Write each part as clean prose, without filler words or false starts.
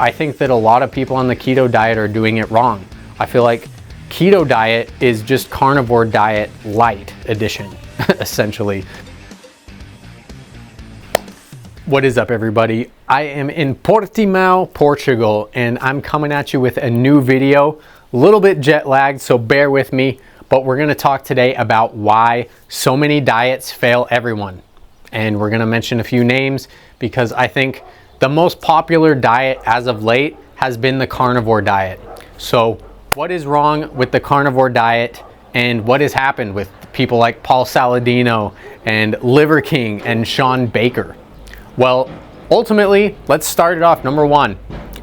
I think that a lot of people on the keto diet are doing it wrong. I feel like keto diet is just carnivore diet light edition, essentially. What is up, everybody? I am in Portimao, Portugal, and I'm coming at you with a new video. A little bit jet lagged, so bear with me, but we're gonna talk today about why so many diets fail everyone. And we're gonna mention a few names because I think the most popular diet as of late has been the carnivore diet. So what is wrong with the carnivore diet and what has happened with people like Paul Saladino and Liver King and Shawn? Well, ultimately, let's start it off. Number one,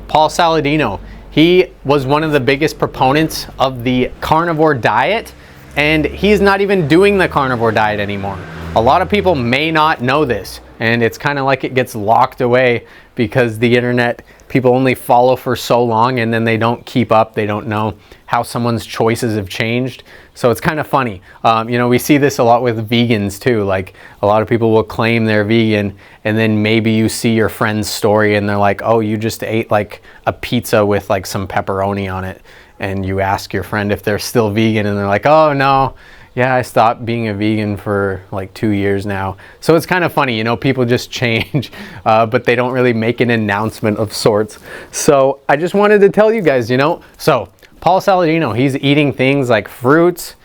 Paul Saladino. He was one of the biggest proponents of the carnivore diet, and he's not even doing the carnivore diet anymore. A lot of people may not know this, and it's kind of like it gets locked away because the internet, people only follow for so long and then they don't keep up. They don't know how someone's choices have changed. So it's kind of funny. You know, we see this a lot with vegans too. Like, a lot of people will claim they're vegan, and then maybe you see your friend's story and they're like, oh, you just ate like a pizza with like some pepperoni on it. And you ask your friend if they're still vegan, and they're like, oh no, yeah, I stopped being a vegan for like 2 years now. So it's kind of funny, you know, people just change, but they don't really make an announcement of sorts. So I just wanted to tell you guys, you know, so Paul Saladino, he's eating things like fruits,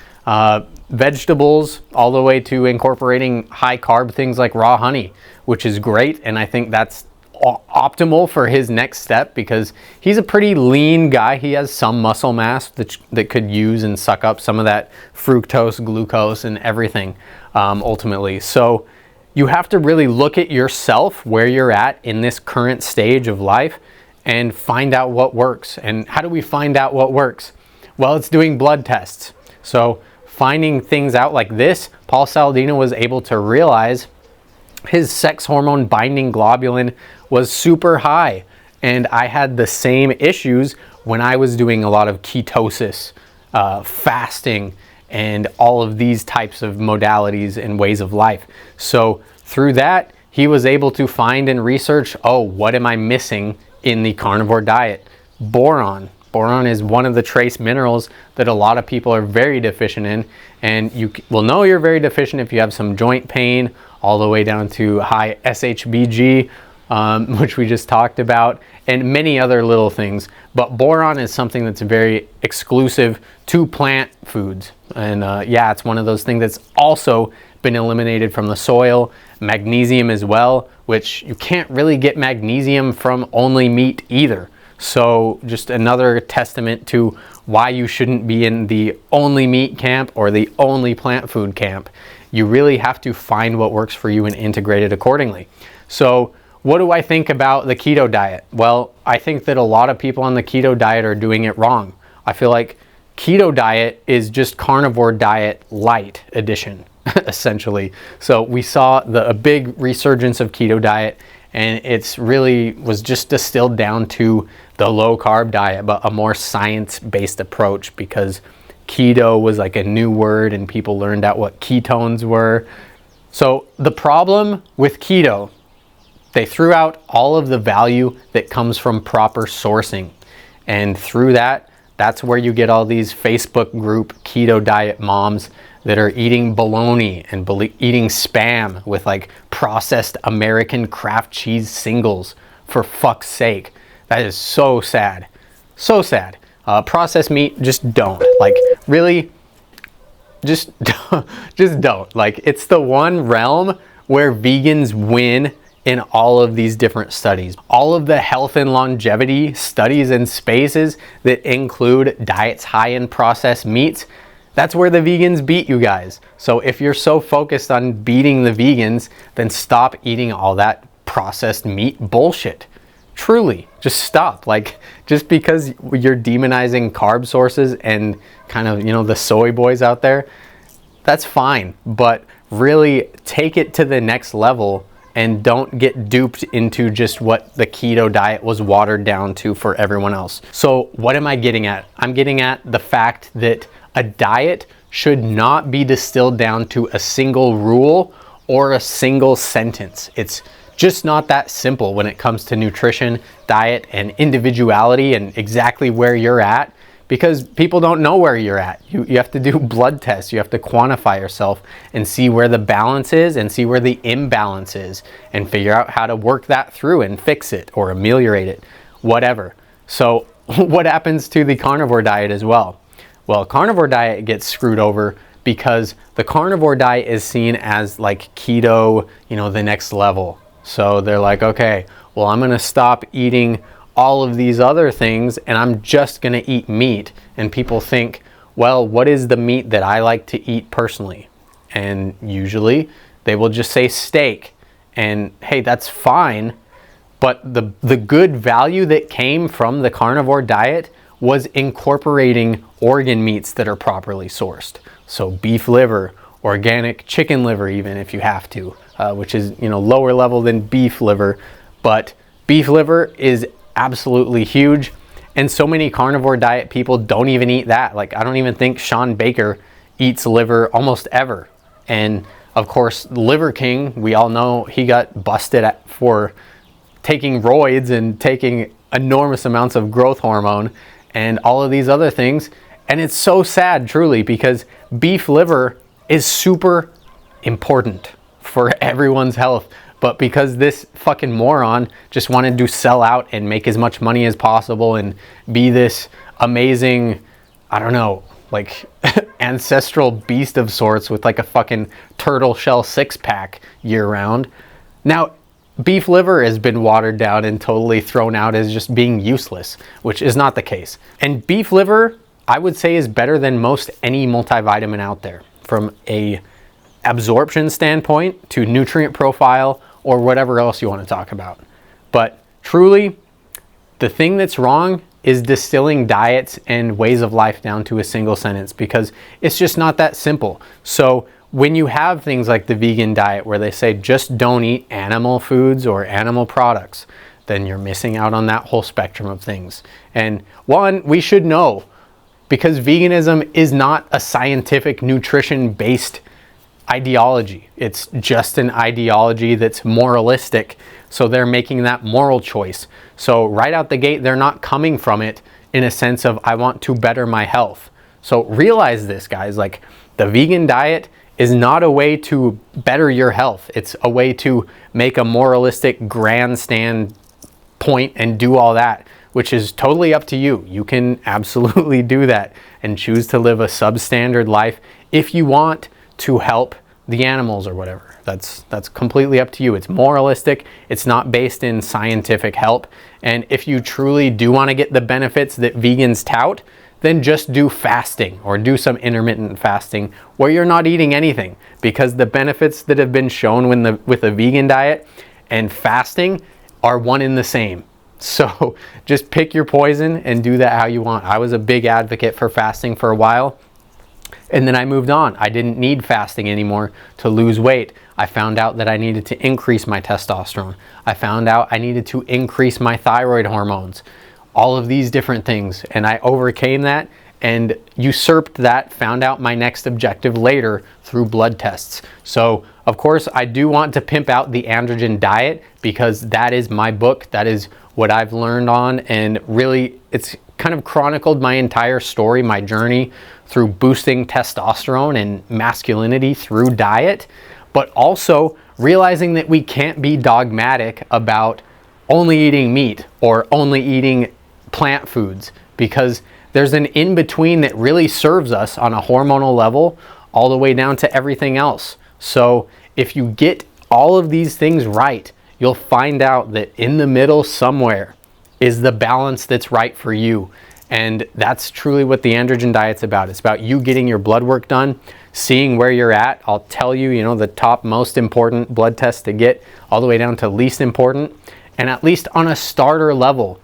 vegetables, all the way to incorporating high carb things like raw honey, which is great. And I think that's optimal for his next step because he's a pretty lean guy. He has some muscle mass that could use and suck up some of that fructose, glucose, and everything ultimately. So you have to really look at yourself, where you're at in this current stage of life, and find out what works. And how do we find out what works? Well, it's doing blood tests. So finding things out like this, Paul Saladino was able to realize his sex hormone binding globulin was super high. And I had the same issues when I was doing a lot of ketosis, fasting, and all of these types of modalities and ways of life. So through that, he was able to find and research, oh, what am I missing in the carnivore diet? Boron. Boron is one of the trace minerals that a lot of people are very deficient in. And you will know you're very deficient if you have some joint pain, all the way down to high SHBG, which we just talked about, and many other little things. But boron is something that's very exclusive to plant foods. And yeah, it's one of those things that's also been eliminated from the soil. Magnesium as well, which you can't really get magnesium from only meat either. So just another testament to why you shouldn't be in the only meat camp or the only plant food camp. You really have to find what works for you and integrate it accordingly. So what do I think about the keto diet? Well, I think that a lot of people on the keto diet are doing it wrong. I feel like keto diet is just carnivore diet light edition, essentially. So we saw a big resurgence of keto diet, and it's really was just distilled down to the low carb diet, but a more science-based approach, because keto was like a new word and people learned out what ketones were. So the problem with keto, they threw out all of the value that comes from proper sourcing. And through that, that's where you get all these Facebook group keto diet moms that are eating bologna and eating Spam with like processed American craft cheese singles, for fuck's sake. That is so sad. So sad. Processed meat, just don't. Like, really, just don't. Like, it's the one realm where vegans win in all of these different studies. All of the health and longevity studies and spaces that include diets high in processed meats, that's where the vegans beat you guys. So if you're so focused on beating the vegans, then stop eating all that processed meat bullshit. Truly, just stop. Like, just because you're demonizing carb sources and kind of, you know, the soy boys out there, that's fine. But really take it to the next level and don't get duped into just what the keto diet was watered down to for everyone else. So what am I getting at? I'm getting at the fact that a diet should not be distilled down to a single rule or a single sentence. It's just not that simple when it comes to nutrition, diet, and individuality and exactly where you're at, because people don't know where you're at. You have to do blood tests, you have to quantify yourself and see where the balance is and see where the imbalance is and figure out how to work that through and fix it or ameliorate it, whatever. So what happens to the carnivore diet as well? Well, carnivore diet gets screwed over because the carnivore diet is seen as like keto, the next level. So they're like, okay, well, I'm gonna stop eating all of these other things and I'm just gonna eat meat. And people think, well, what is the meat that I like to eat personally? And usually they will just say steak. And hey, that's fine, but the good value that came from the carnivore diet was incorporating organ meats that are properly sourced. So beef liver, organic chicken liver, even if you have to, which is lower level than beef liver, but beef liver is absolutely huge. And so many carnivore diet people don't even eat that. Like, I don't even think Shawn Baker eats liver almost ever. And of course, Liver King, we all know he got busted for taking roids and taking enormous amounts of growth hormone and all of these other things. And it's so sad, truly, because beef liver is super important for everyone's health. But because this fucking moron just wanted to sell out and make as much money as possible and be this amazing, I don't know, like ancestral beast of sorts with like a fucking turtle shell six-pack year round. Now, beef liver has been watered down and totally thrown out as just being useless, which is not the case. And beef liver, I would say, is better than most any multivitamin out there from a absorption standpoint to nutrient profile or whatever else you want to talk about. But truly, the thing that's wrong is distilling diets and ways of life down to a single sentence, because it's just not that simple. So when you have things like the vegan diet where they say just don't eat animal foods or animal products, then you're missing out on that whole spectrum of things. And one, we should know, because veganism is not a scientific nutrition-based ideology. It's just an ideology that's moralistic. So they're making that moral choice. So right out the gate, they're not coming from it in a sense of, I want to better my health. So realize this, guys, like the vegan diet is not a way to better your health. It's a way to make a moralistic grandstand point and do all that, which is totally up to you. You can absolutely do that and choose to live a substandard life if you want to help the animals or whatever. That's completely up to you. It's moralistic. It's not based in scientific help. And if you truly do want to get the benefits that vegans tout, then just do fasting or do some intermittent fasting where you're not eating anything, because the benefits that have been shown with a vegan diet and fasting are one and the same. So just pick your poison and do that how you want. I was a big advocate for fasting for a while, and then I moved on. I didn't need fasting anymore to lose weight. I found out that I needed to increase my testosterone. I found out I needed to increase my thyroid hormones, all of these different things. And I overcame that and usurped that, found out my next objective later through blood tests. So of course I do want to pimp out the androgen diet, because that is my book. That is what I've learned on, and really it's kind of chronicled my entire story, my journey through boosting testosterone and masculinity through diet, but also realizing that we can't be dogmatic about only eating meat or only eating plant foods, because there's an in-between that really serves us on a hormonal level all the way down to everything else. So if you get all of these things right, you'll find out that in the middle somewhere is the balance that's right for you. And that's truly what the androgen diet's about. It's about you getting your blood work done, seeing where you're at. I'll tell you, the top most important blood tests to get all the way down to least important. And at least on a starter level,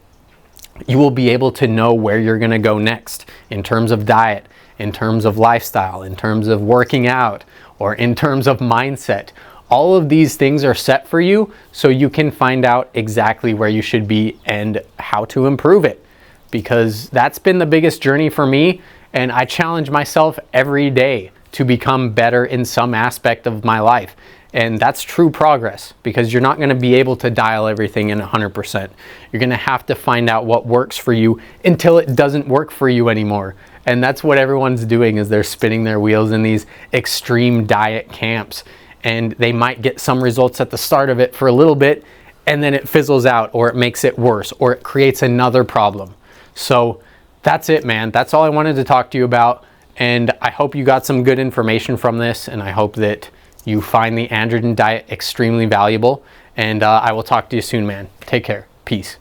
you will be able to know where you're going to go next in terms of diet, in terms of lifestyle, in terms of working out, or in terms of mindset. All of these things are set for you so you can find out exactly where you should be and how to improve it. Because that's been the biggest journey for me, and I challenge myself every day to become better in some aspect of my life. And that's true progress, because you're not going to be able to dial everything in 100%. You're going to have to find out what works for you until it doesn't work for you anymore. And that's what everyone's doing, is they're spinning their wheels in these extreme diet camps. And they might get some results at the start of it for a little bit, and then it fizzles out, or it makes it worse, or it creates another problem. So that's it, man. That's all I wanted to talk to you about. And I hope you got some good information from this, and I hope that you find the androgen diet extremely valuable. And I will talk to you soon, man. Take care. Peace.